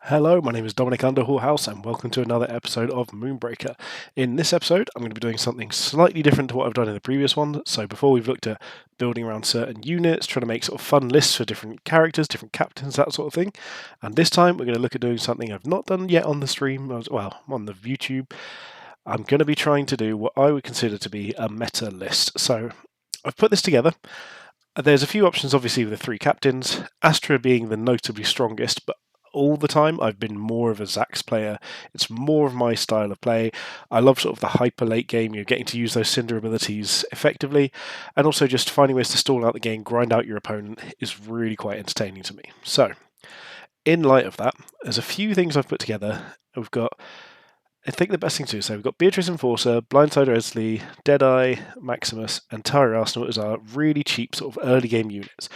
Hello, my name is Dominic Underhallhouse and welcome to another episode of Moonbreaker. In this episode, I'm going to be doing something slightly different to what I've done in the previous one. So before we've looked at building around certain units, trying to make sort of fun lists for different characters, different captains, that sort of thing. And this time we're going to look at doing something I've not done yet on the stream, well, on the YouTube. I'm going to be trying to do what I would consider to be a meta list. So I've put this together. There's a few options, obviously, with the three captains, Astra being the notably strongest, but all the time I've been more of a Zax player. It's more of my style of play. I love sort of the hyper late game, you're getting to use those Cinder abilities effectively, and also just finding ways to stall out the game, grind out your opponent is really quite entertaining to me. So, in light of that, there's a few things I've put together. We've got, I think the best thing to do, so we've got Beatrice Enforcer, Blindsider Esley, Deadeye, Maximus, and Tyre Arsenal as our really cheap sort of early game units.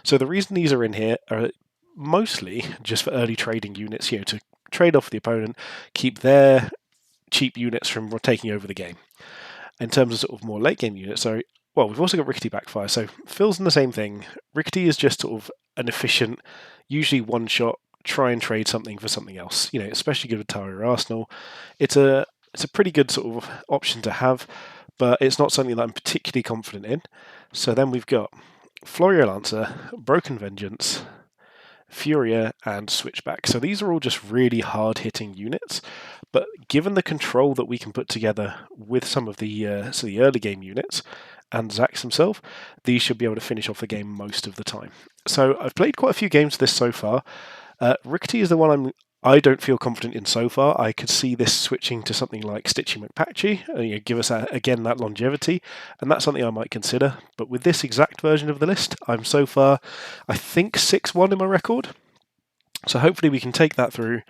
So the reason these are in here are mostly just for early trading units, to trade off the opponent, keep their cheap units from taking over the game. In terms of sort of more late game units, we've also got Rickety Backfire, so Phil's in the same thing. Rickety is just sort of an efficient, usually one shot, try and trade something for something else, especially good with Tower Arsenal. It's a pretty good sort of option to have, but it's not something that I'm particularly confident in. So then we've got Florio Lancer, Broken Vengeance, Furia, and Switchback. So these are all just really hard-hitting units, but given the control that we can put together with some of the early game units and Zax himself, these should be able to finish off the game most of the time. So I've played quite a few games of this so far. Rickety is the one I don't feel confident in so far. I could see this switching to something like Stitchy McPatchy, give us again that longevity, and that's something I might consider. But with this exact version of the list, I'm so far, I think 6-1 in my record. So hopefully we can take that through,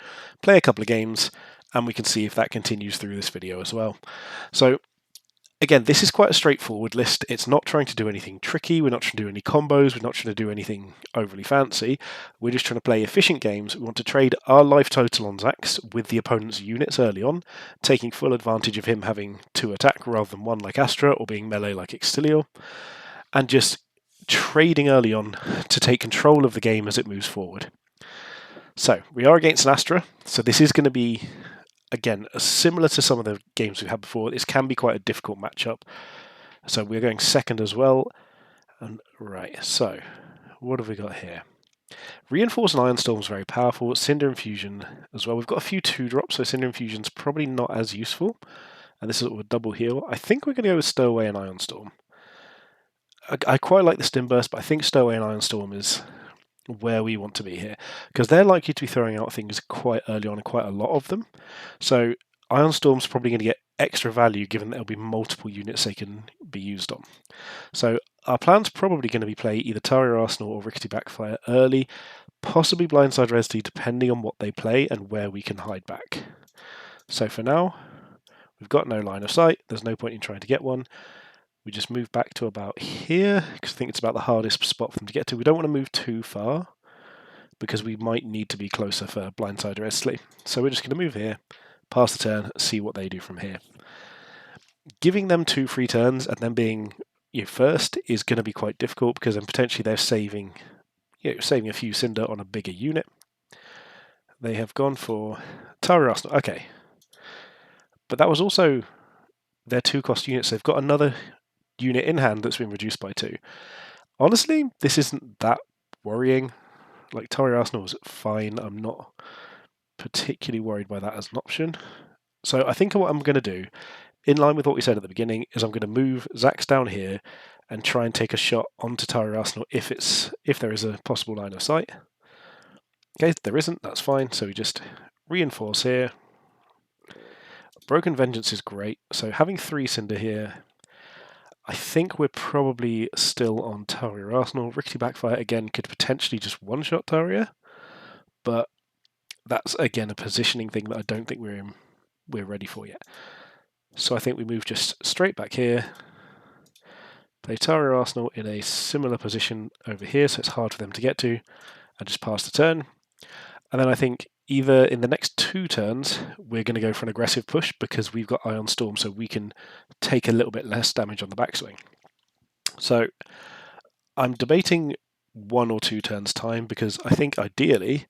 play a couple of games, and we can see if that continues through this video as well. So again, this is quite a straightforward list. It's not trying to do anything tricky. We're not trying to do any combos. We're not trying to do anything overly fancy. We're just trying to play efficient games. We want to trade our life total on Zax with the opponent's units early on, taking full advantage of him having 2 attack rather than 1 like Astra, or being melee like Extilior, and just trading early on to take control of the game as it moves forward. So we are against an Astra, so this is going to be, again, similar to some of the games we've had before. This can be quite a difficult matchup. So we're going second as well. And right, so what have we got here? Reinforce and Iron Storm is very powerful. Cinder Infusion as well. We've got a few 2-drops, so Cinder Infusion's probably not as useful. And this is a double heal. I think we're going to go with Stowaway and Iron Storm. I quite like the Stim Burst, but I think Stowaway and Iron Storm is where we want to be here, because they're likely to be throwing out things quite early on, and quite a lot of them. So Iron Storm's probably going to get extra value given that there'll be multiple units they can be used on. So our plan's probably going to be play either Taria Arsenal or Rickety Backfire early, possibly Blindside Resdy depending on what they play and where we can hide back. So for now, we've got no line of sight. There's no point in trying to get one. We just move back to about here, because I think it's about the hardest spot for them to get to. We don't want to move too far, because we might need to be closer for Blindsider Esley. So we're just going to move here, pass the turn, see what they do from here. Giving them 2 free turns and then being first is going to be quite difficult, because then potentially they're saving a few Cinder on a bigger unit. They have gone for Tara Arsenal. Okay. But that was also their 2-cost units. They've got another unit in hand that's been reduced by 2. Honestly, this isn't that worrying. Like, Tara Arsenal is fine. I'm not particularly worried by that as an option. So I think what I'm going to do, in line with what we said at the beginning, is I'm going to move Zax down here and try and take a shot onto Tara Arsenal if there is a possible line of sight. Okay, if there isn't, that's fine. So we just reinforce here. Broken Vengeance is great. So having 3 Cinder here, I think we're probably still on Taria Arsenal. Rickety Backfire, again, could potentially just one-shot Taria, but that's, again, a positioning thing that I don't think we're ready for yet. So I think we move just straight back here, play Taria Arsenal in a similar position over here, so it's hard for them to get to, and just pass the turn. And then I think either in the next 2 turns, we're going to go for an aggressive push, because we've got Ion Storm, so we can take a little bit less damage on the backswing. So I'm debating 1 or 2 turns time, because I think ideally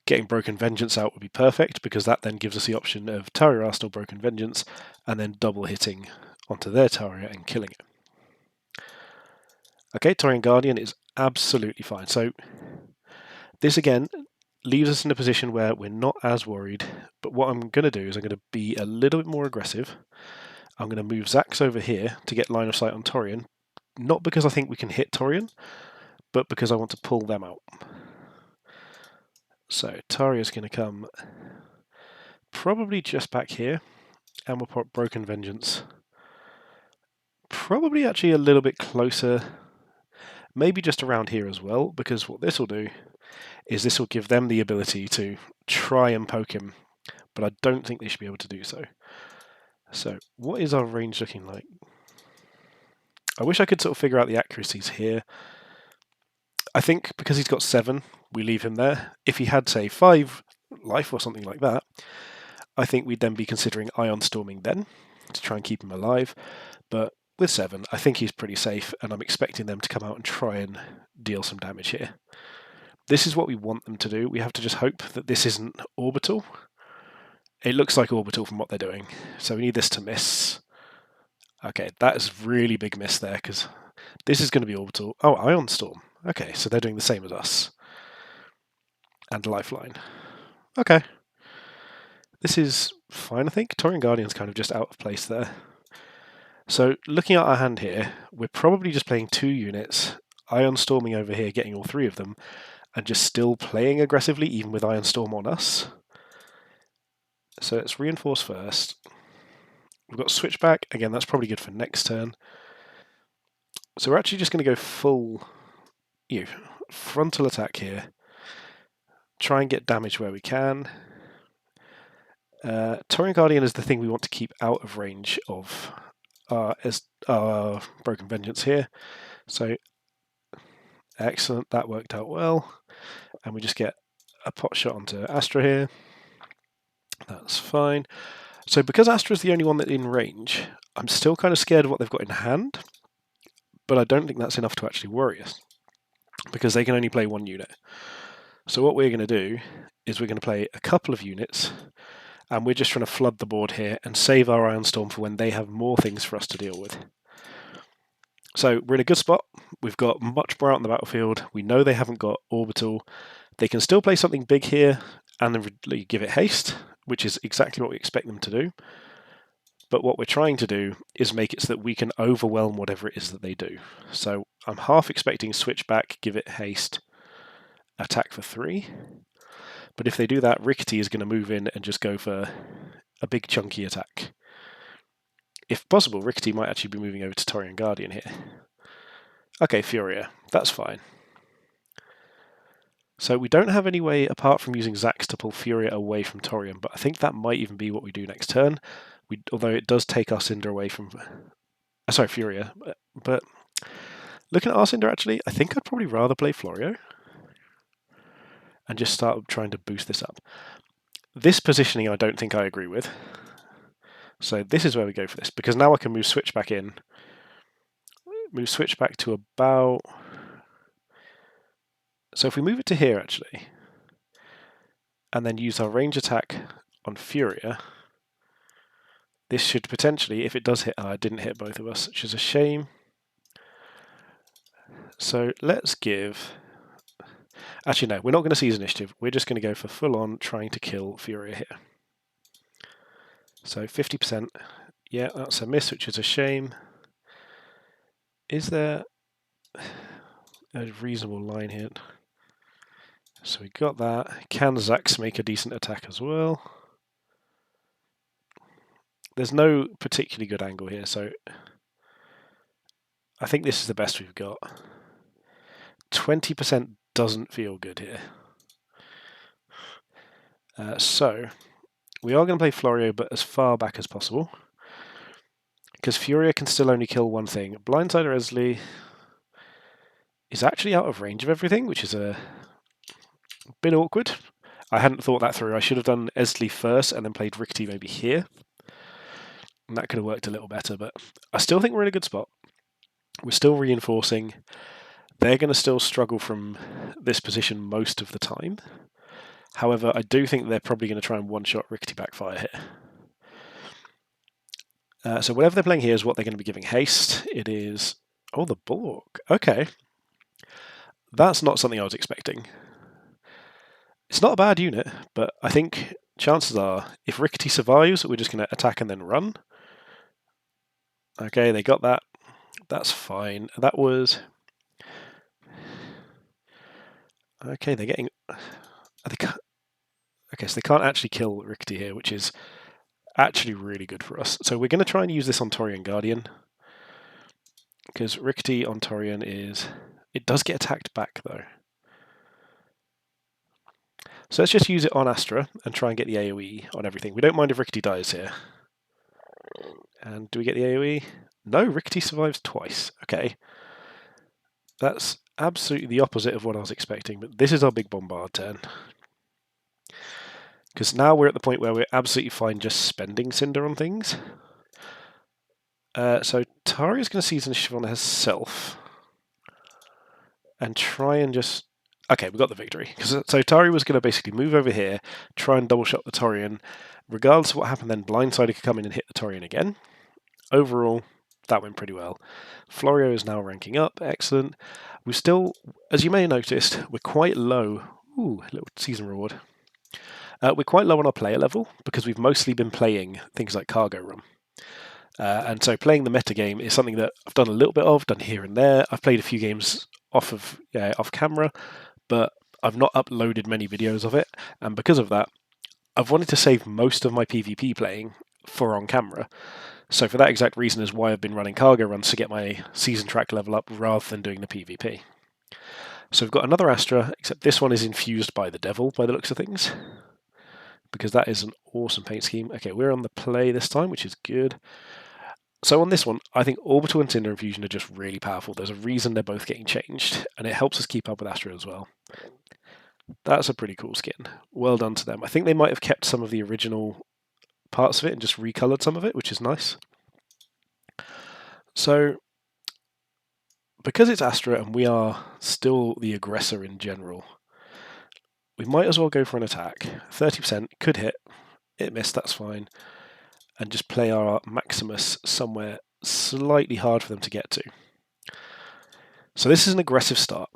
Getting Broken Vengeance out would be perfect, because that then gives us the option of Taria Arsenal Broken Vengeance, and then double hitting onto their Taria and killing it. Okay, Taurian Guardian is absolutely fine. So this again leaves us in a position where we're not as worried, but what I'm going to do is I'm going to be a little bit more aggressive. I'm going to move Zax over here to get line of sight on Taurian, not because I think we can hit Taurian, but because I want to pull them out. So Taria's going to come probably just back here, and we'll put Broken Vengeance probably actually a little bit closer, maybe just around here as well, because what this will do is this will give them the ability to try and poke him, but I don't think they should be able to do so. So what is our range looking like? I wish I could sort of figure out the accuracies here. I think because he's got 7, we leave him there. If he had, say, 5 life or something like that, I think we'd then be considering Ion Storming then to try and keep him alive. But with 7, I think he's pretty safe, and I'm expecting them to come out and try and deal some damage here. This is what we want them to do. We have to just hope that this isn't orbital. It looks like orbital from what they're doing, so we need this to miss. Okay, that is a really big miss there, because this is going to be orbital. Oh, Ion Storm. Okay, so they're doing the same as us. And Lifeline. Okay. This is fine, I think. Taurian Guardian's kind of just out of place there. So looking at our hand here, we're probably just playing 2 units, Ion Storming over here, getting all 3 of them, and just still playing aggressively, even with Ion Storm on us. So let's reinforce first. We've got Switchback. Again, that's probably good for next turn. So we're actually just going to go full frontal attack here. Try and get damage where we can. Taurian Guardian is the thing we want to keep out of range of our Broken Vengeance here. So excellent, that worked out well. And we just get a pot shot onto Astra here. That's fine. So because Astra's the only one that's in range, I'm still kind of scared of what they've got in hand, but I don't think that's enough to actually worry us, because they can only play 1 unit. So what we're going to do is we're going to play a couple of units, and we're just trying to flood the board here and save our Ion Storm for when they have more things for us to deal with. So we're in a good spot. We've got much more out on the battlefield. We know they haven't got orbital. They can still play something big here and then give it haste, which is exactly what we expect them to do. But what we're trying to do is make it so that we can overwhelm whatever it is that they do. So I'm half expecting Switchback, give it haste, attack for 3. But if they do that, Rickety is going to move in and just go for a big chunky attack. If possible, Rickety might actually be moving over to Taurian Guardian here. Okay, Furia, that's fine. So we don't have any way, apart from using Zax, to pull Furia away from Taurian, but I think that might even be what we do next turn. Although it does take our Cinder away from... sorry, Furia. But looking at our Cinder, actually, I think I'd probably rather play Florio and just start trying to boost this up. This positioning I don't think I agree with. So this is where we go for this, because now I can move Switchback in. Move Switchback to about... So if we move it to here, actually, and then use our range attack on Furia, this should potentially, if it does hit... it didn't hit both of us, which is a shame. So let's give... Actually, no, we're not going to seize initiative. We're just going to go for full-on trying to kill Furia here. So 50%. Yeah, that's a miss, which is a shame. Is there a reasonable line here? So we got that. Can Zax make a decent attack as well? There's no particularly good angle here, so I think this is the best we've got. 20% doesn't feel good here. So we are going to play Florio, but as far back as possible, because Furia can still only kill one thing. Blindsider Esley is actually out of range of everything, which is a bit awkward. I hadn't thought that through. I should have done Esley first and then played Rickety maybe here. And that could have worked a little better, but I still think we're in a good spot. We're still reinforcing. They're going to still struggle from this position most of the time. However, I do think they're probably going to try and one-shot Rickety Backfire here. So whatever they're playing here is what they're going to be giving haste. It is... Oh, the Borg. Okay. That's not something I was expecting. It's not a bad unit, but I think chances are, if Rickety survives, we're just going to attack and then run. Okay, they got that. That's fine. That was... Okay, they're getting... Okay, so they can't actually kill Rickety here, which is actually really good for us. So we're going to try and use this on Torian Guardian, because Rickety on Torian is... It does get attacked back, though. So let's just use it on Astra and try and get the AoE on everything. We don't mind if Rickety dies here. And do we get the AoE? No, Rickety survives twice. Okay. That's absolutely the opposite of what I was expecting, but this is our big bombard turn. Because now we're at the point where we're absolutely fine just spending Cinder on things. So Taria's going to seize initiative on herself. And try and just... Okay, we got the victory. So Tari was going to basically move over here, try and double shot the Torian. Regardless of what happened then, Blindsider could come in and hit the Torian again. Overall, that went pretty well. Florio is now ranking up. Excellent. We still, as you may have noticed, we're quite low. Ooh, little season reward. We're quite low on our player level because we've mostly been playing things like Cargo Room. And so playing the meta game is something that I've done a little bit of, done here and there. I've played a few games off camera, but I've not uploaded many videos of it. And because of that, I've wanted to save most of my PvP playing for on camera. So for that exact reason is why I've been running cargo runs to get my season track level up rather than doing the PvP. So we've got another Astra, except this one is infused by the Devil by the looks of things, because that is an awesome paint scheme. Okay, we're on the play this time, which is good. So on this one, I think Orbital and Cinder Infusion are just really powerful. There's a reason they're both getting changed, and it helps us keep up with Astra as well. That's a pretty cool skin. Well done to them. I think they might have kept some of the original parts of it and just recolored some of it, which is nice. So, because it's Astra and we are still the aggressor in general, we might as well go for an attack. 30% could hit. It missed, that's fine. And just play our Maximus somewhere slightly hard for them to get to. So this is an aggressive start,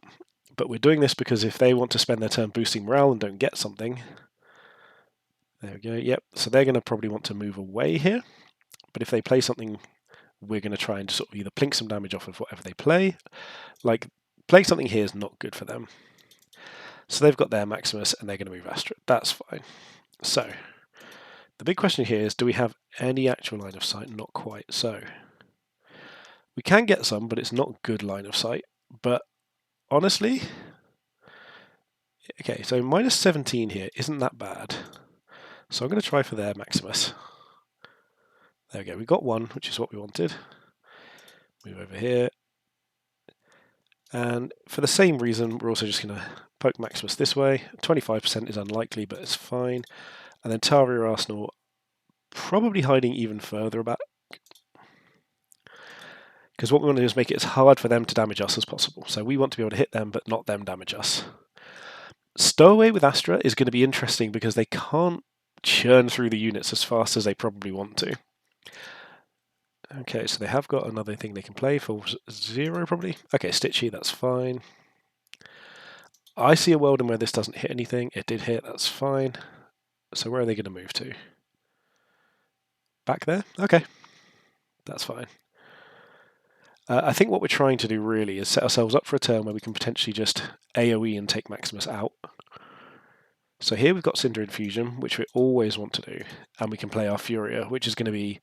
but we're doing this because if they want to spend their turn boosting morale and don't get something, there we go, yep, so they're going to probably want to move away here, but if they play something, we're going to try and sort of either plink some damage off of whatever they play. Like, playing something here is not good for them. So they've got their Maximus and they're going to move Astra. That's fine. So, the big question here is, do we have any actual line of sight? Not quite. So, we can get some, but it's not good line of sight. But, honestly, okay, so minus 17 here isn't that bad. So I'm going to try for their Maximus. There we go, we got one, which is what we wanted. Move over here. And for the same reason, we're also just going to poke Maximus this way. 25% is unlikely, but it's fine. And then Taria Arsenal, probably hiding even further back. Because what we want to do is make it as hard for them to damage us as possible. So we want to be able to hit them, but not them damage us. Stowaway with Astra is going to be interesting because they can't churn through the units as fast as they probably want to. Okay, so they have got another thing they can play for 0 probably. Okay, Stitchy, that's fine. I see a world in where this doesn't hit anything. It did hit, that's fine. So where are they going to move to? Back there? Okay, that's fine. I think what we're trying to do really is set ourselves up for a turn where we can potentially just AoE and take Maximus out. So here we've got Cinder Infusion, which we always want to do, and we can play our Furia, which is going to be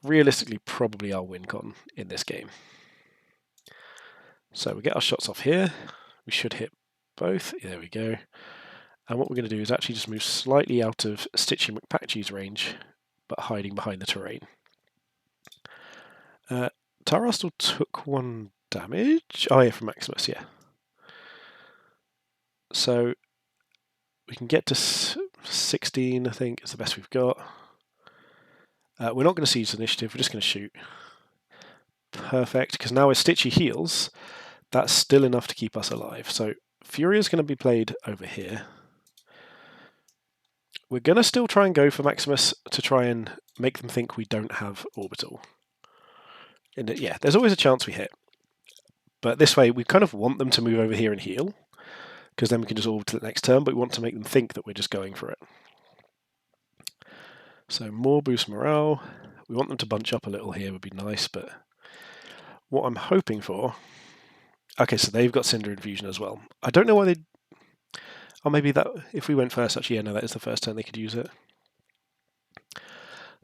realistically probably our win con in this game. So we get our shots off here. We should hit both. There we go. And what we're going to do is actually just move slightly out of Stitchy McPatchy's range, but hiding behind the terrain. Tara still took 1 damage. Oh yeah, from Maximus, yeah. So we can get to 16, I think, is the best we've got. We're not going to seize initiative, we're just going to shoot. Perfect, because now as Stitchy heals, that's still enough to keep us alive. So Fury is going to be played over here. we're going to still try and go for Maximus to try and make them think we don't have Orbital. And yeah, there's always a chance we hit. But this way, we kind of want them to move over here and heal, because then we can just orb to the next turn, but we want to make them think that we're just going for it. So more boost morale. We want them to bunch up a little here would be nice, but what I'm hoping for... Okay, so they've got Cinder Infusion as well. I don't know why they... Or maybe that if we went first, actually, yeah, no, that is the first turn they could use it.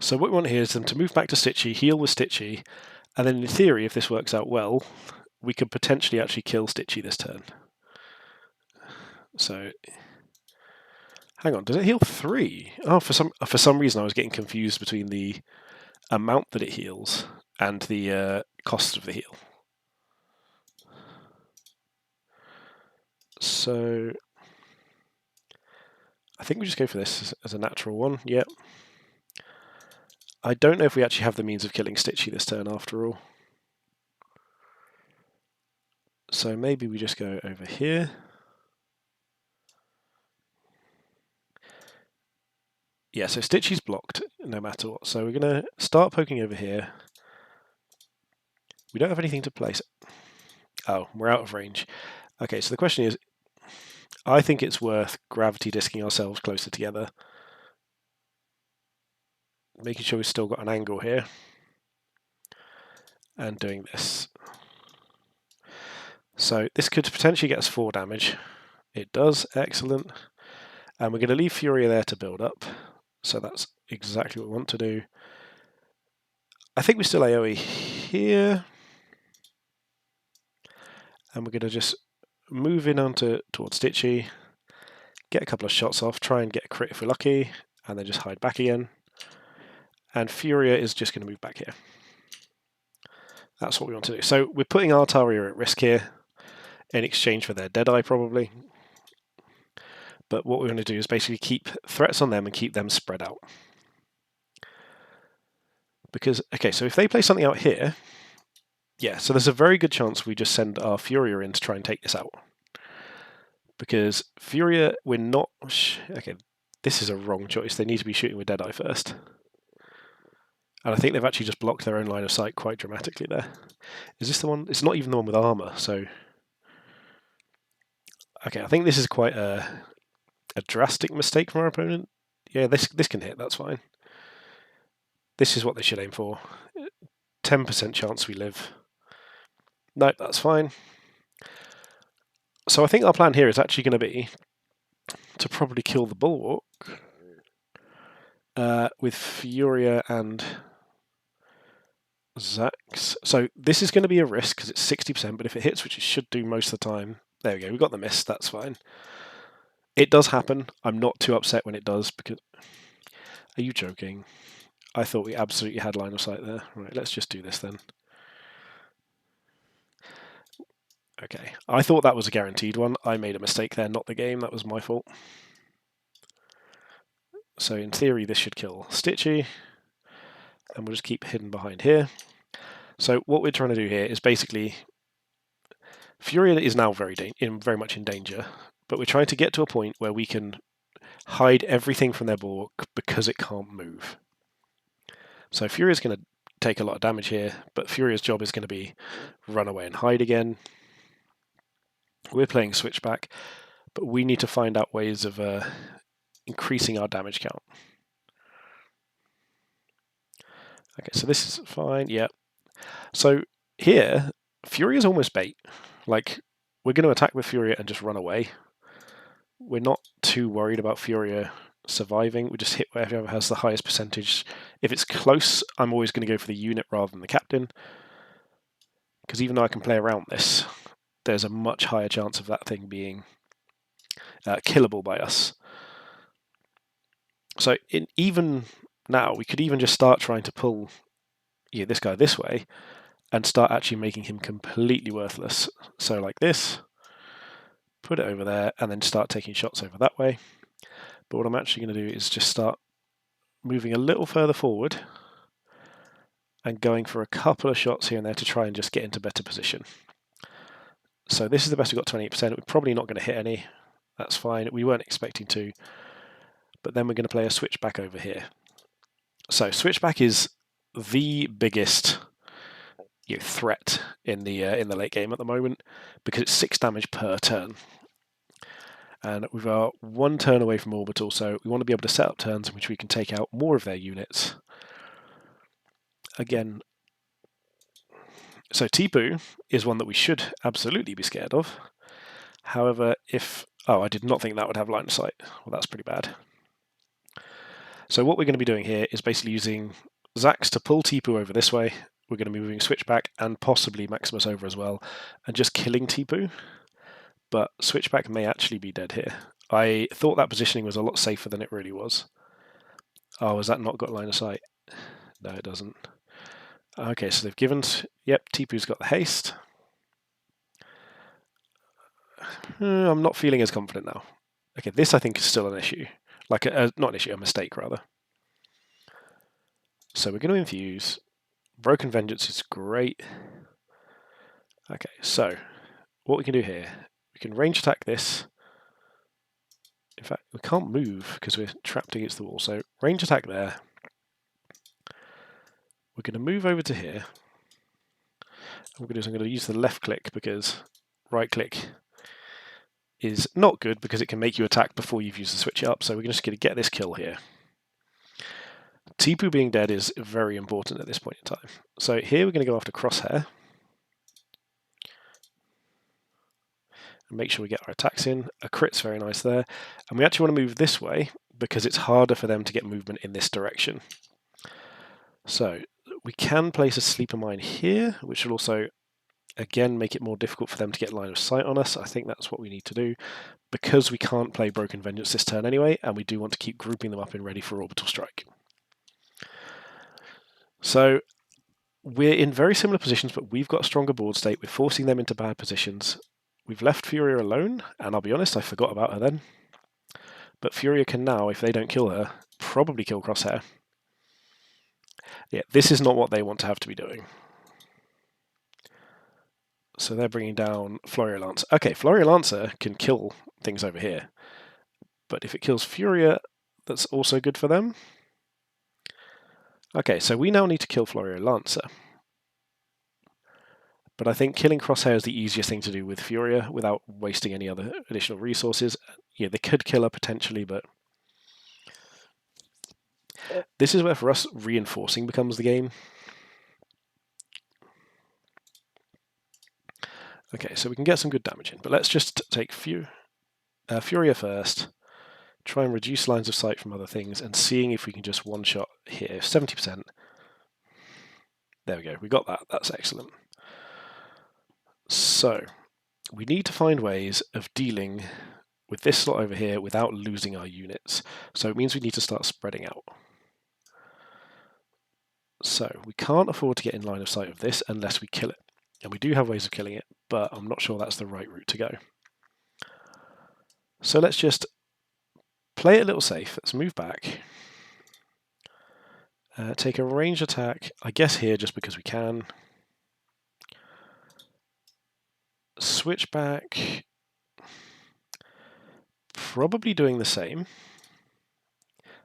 So what we want here is them to move back to Stitchy, heal with Stitchy, and then in theory, if this works out well, we could potentially actually kill Stitchy this turn. So, hang on, does it heal 3? Oh, for some reason I was getting confused between the amount that it heals and the cost of the heal. So, I think we just go for this as a natural one. Yep. I don't know if we actually have the means of killing Stitchy this turn after all. So maybe we just go over here. Yeah, so Stitchy's blocked no matter what. So we're going to start poking over here. We don't have anything to place. Oh, we're out of range. Okay, so the question is, I think it's worth gravity disking ourselves closer together. Making sure we've still got an angle here. And doing this. So this could potentially get us 4 damage. It does, excellent. And we're going to leave Furia there to build up. So that's exactly what we want to do. I think we still AoE here. And we're going to just move in towards Stitchy, get a couple of shots off, try and get a crit if we're lucky, and then just hide back again. And Furia is just going to move back here. That's what we want to do. So we're putting Altaria at risk here in exchange for their Deadeye probably. But what we're going to do is basically keep threats on them and keep them spread out. Because, okay, so if they play something out here, yeah, so there's a very good chance we just send our Furia in to try and take this out. Because Furia, we're not... Okay, this is a wrong choice. They need to be shooting with Deadeye first. And I think they've actually just blocked their own line of sight quite dramatically there. Is this the one? It's not even the one with armor, so... Okay, I think this is quite a drastic mistake from our opponent. Yeah, this can hit, that's fine. This is what they should aim for. 10% chance we live. No, that's fine. So I think our plan here is actually going to be to probably kill the Bulwark with Furia and Zax. So this is going to be a risk because it's 60%, but if it hits, which it should do most of the time, there we go, we got the miss, that's fine. It does happen. I'm not too upset when it does because... Are you joking? I thought we absolutely had line of sight there. Right, let's just do this then. Okay, I thought that was a guaranteed one. I made a mistake there, not the game. That was my fault. So in theory, this should kill Stitchy. And we'll just keep hidden behind here. So what we're trying to do here is basically... Furia is now very much in danger. But we're trying to get to a point where we can hide everything from their bulwark because it can't move. So Furia's going to take a lot of damage here, but Furia's job is going to be run away and hide again. We're playing switchback, but we need to find out ways of increasing our damage count. Okay, so this is fine, yeah. So here, Furia's almost bait. Like, we're going to attack with Furia and just run away. We're not too worried about Furia surviving. We just hit whoever has the highest percentage. If it's close, I'm always going to go for the unit rather than the captain. Because even though I can play around this, there's a much higher chance of that thing being killable by us. So even now, we could even just start trying to pull this guy this way and start actually making him completely worthless. So like this, put it over there, and then start taking shots over that way. But what I'm actually going to do is just start moving a little further forward and going for a couple of shots here and there to try and just get into better position. So this is the best we've got, 28%. We're probably not going to hit any. That's fine. We weren't expecting to. but then we're going to play a switchback over here. So switchback is the biggest threat in the late game at the moment because it's 6 damage per turn. And we've got 1 turn away from orbital, so we want to be able to set up turns in which we can take out more of their units. Again, so Tipu is one that we should absolutely be scared of. However, I did not think that would have line of sight. Well, that's pretty bad. So what we're going to be doing here is basically using Zax to pull Tipu over this way. We're going to be moving Switchback and possibly Maximus over as well, and just killing Tipu. But Switchback may actually be dead here. I thought that positioning was a lot safer than it really was. Oh, has that not got line of sight? No, it doesn't. Okay, so they've given... Yep, Tipu's got the haste. I'm not feeling as confident now. Okay, this I think is still an issue. Not an issue, a mistake rather. So we're going to infuse. Broken Vengeance is great. Okay, so what we can do here, we can range attack this. In fact, we can't move because we're trapped against the wall. So range attack there. We're going to move over to here. What I'm going to use the left click because right click is not good because it can make you attack before you've used the switch up. So we're just going to get this kill here. Tipu being dead is very important at this point in time. So here we're going to go after Crosshair. And make sure we get our attacks in. A crit's very nice there. And we actually want to move this way because it's harder for them to get movement in this direction. So we can place a sleeper mine here, which will also, again, make it more difficult for them to get line of sight on us. I think that's what we need to do because we can't play Broken Vengeance this turn anyway, and we do want to keep grouping them up in ready for orbital strike. So we're in very similar positions, but we've got a stronger board state. We're forcing them into bad positions. We've left Furia alone, and I'll be honest, I forgot about her then. But Furia can now, if they don't kill her, probably kill Crosshair. Yeah, this is not what they want to have to be doing. So they're bringing down Florio Lancer. Okay, Florio Lancer can kill things over here. But if it kills Furia, that's also good for them. Okay, so we now need to kill Florio Lancer. But I think killing Crosshair is the easiest thing to do with Furia without wasting any other additional resources. Yeah, they could kill her potentially, but this is where for us reinforcing becomes the game. Okay, so we can get some good damage in, but let's just take Furia first, try and reduce lines of sight from other things, and seeing if we can just one-shot here. 70%. There we go, we got that. That's excellent. So, we need to find ways of dealing with this slot over here without losing our units. So it means we need to start spreading out. So we can't afford to get in line of sight of this unless we kill it. And we do have ways of killing it, but I'm not sure that's the right route to go. So let's just play it a little safe. Let's move back. Take a range attack, I guess here just because we can. Switch back. Probably doing the same.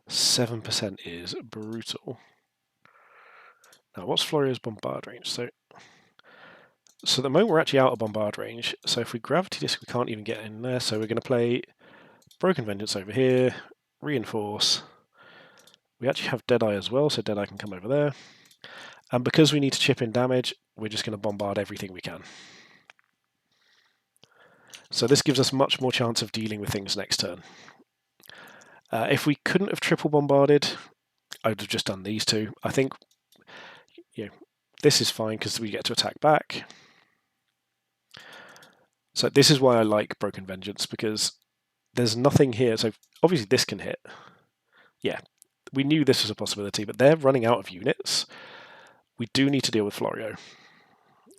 7% is brutal. Now, what's Florio's bombard range? So at the moment we're actually out of bombard range. So if we gravity disc, we can't even get in there. So we're going to play Broken Vengeance over here, reinforce. We actually have Deadeye as well, so Deadeye can come over there. And because we need to chip in damage, we're just going to bombard everything we can. So this gives us much more chance of dealing with things next turn. If we couldn't have triple bombarded, I would have just done these two. I think this is fine because we get to attack back. So this is why I like Broken Vengeance, because there's nothing here. So obviously this can hit. Yeah, we knew this was a possibility, but they're running out of units. We do need to deal with Florio.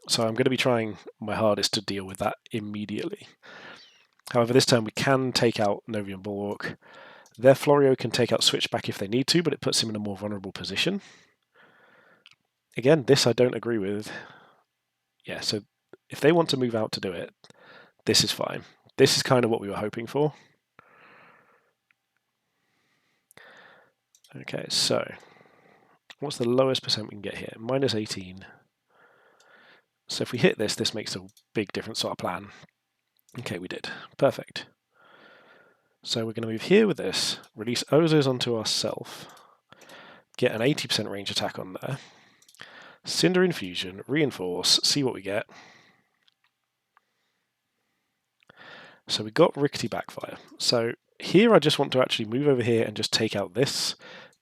So I'm going to be trying my hardest to deal with that immediately. However, this turn we can take out Novian Bulwark. Their Florio can take out Switchback if they need to, but it puts him in a more vulnerable position. Again, this I don't agree with. Yeah, so if they want to move out to do it, this is fine. This is kind of what we were hoping for. Okay, so what's the lowest percent we can get here? Minus 18. So if we hit this, this makes a big difference to our plan. Okay, we did. Perfect. So we're going to move here with this, release Ozos onto ourself, get an 80% range attack on there, Cinder Infusion, reinforce, see what we get. So we got Rickety Backfire. So here I just want to actually move over here and just take out this,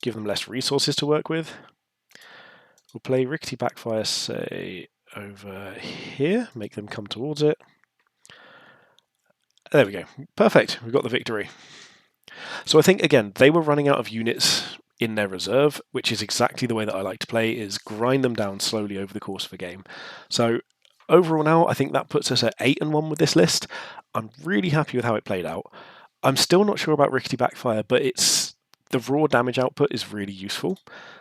give them less resources to work with. We'll play Rickety Backfire, say, over here, make them come towards it. There we go. Perfect. We got the victory. So I think, again, they were running out of units in their reserve, which is exactly the way that I like to play, is grind them down slowly over the course of a game. So overall now, I think that puts us at 8-1 with this list. I'm really happy with how it played out. I'm still not sure about Rickety Backfire, but the raw damage output is really useful.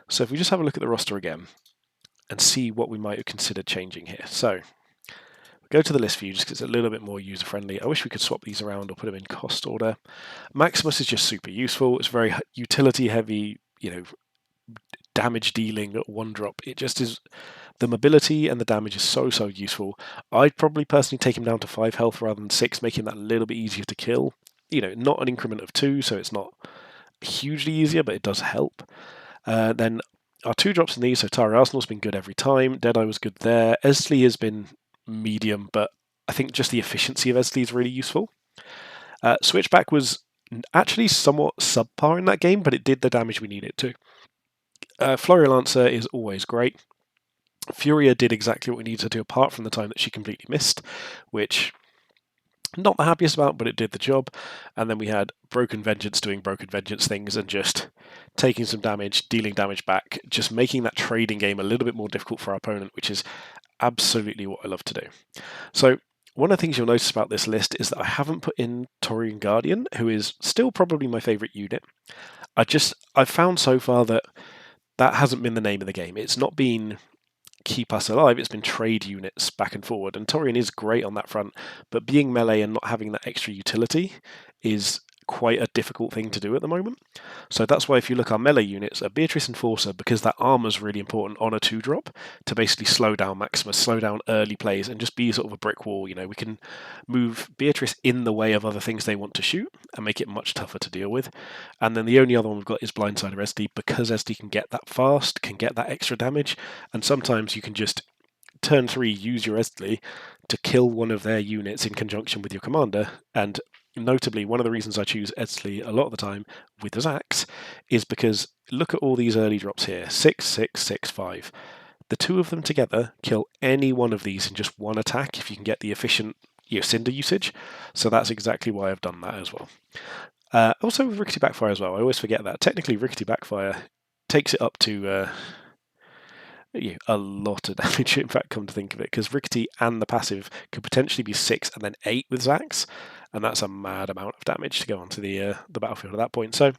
So if we just have a look at the roster again and see what we might have considered changing here. So go to the list view just because it's a little bit more user-friendly. I wish we could swap these around or put them in cost order. Maximus is just super useful. It's very utility-heavy, damage dealing at one drop. It just is. The mobility and the damage is so useful. I'd probably personally take him down to 5 health rather than 6, making that a little bit easier to kill. Not an increment of 2, so it's not hugely easier, but it does help. Then our 2 drops in these, so Tara Arsenal's been good every time. Deadeye was good there. Esley has been medium, but I think just the efficiency of Esley is really useful. Switchback was actually somewhat subpar in that game, but it did the damage we needed to. Florilancer is always great. Furia did exactly what we needed to do, apart from the time that she completely missed, which not the happiest about, but it did the job. And then we had Broken Vengeance doing Broken Vengeance things and just taking some damage, dealing damage back, just making that trading game a little bit more difficult for our opponent, which is absolutely what I love to do. So one of the things you'll notice about this list is that I haven't put in Taurian Guardian, who is still probably my favourite unit. I've found so far that hasn't been the name of the game. It's not been keep us alive, it's been trade units back and forward, and Taurian is great on that front, but being melee and not having that extra utility is quite a difficult thing to do at the moment. So that's why if you look at our melee units, a Beatrice Enforcer, because that armor is really important on a 2-drop to basically slow down Maximus, slow down early plays, and just be sort of a brick wall. We can move Beatrice in the way of other things they want to shoot and make it much tougher to deal with. And then the only other one we've got is Blindsider SD, because SD can get that fast, can get that extra damage, and sometimes you can just turn 3 use your Estley to kill one of their units in conjunction with your commander. And notably, one of the reasons I choose Estley a lot of the time with the Zax is because look at all these early drops here, 6, 6, 6, 5. The 2 of them together kill any one of these in just one attack if you can get the efficient Cinder usage. So that's exactly why I've done that as well. Also with Rickety Backfire as well, I always forget that. Technically, Rickety Backfire takes it up to a lot of damage, in fact, come to think of it, because Rickety and the passive could potentially be 6 and then 8 with Zax, and that's a mad amount of damage to go onto the battlefield at that point. So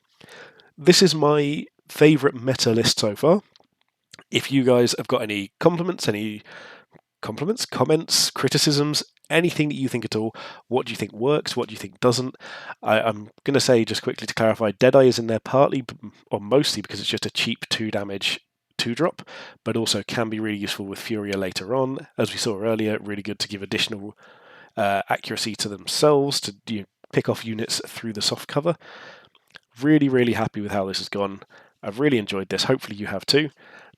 this is my favourite meta list so far. If you guys have got any comments, criticisms, anything that you think at all, what do you think works, what do you think doesn't? I'm going to say, just quickly to clarify, Deadeye is in there partly or mostly because it's just a cheap 2 damage 2-drop, but also can be really useful with Furia later on. As we saw earlier, really good to give additional accuracy to themselves, to pick off units through the soft cover. Really happy with how this has gone. I've really enjoyed this. Hopefully you have too.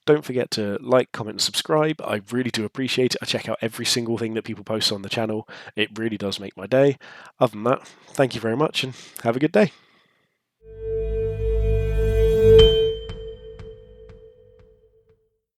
Don't forget to like, comment, and subscribe. I really do appreciate it. I check out every single thing that people post on the channel. It really does make my day. Other than that, thank you very much and have a good day.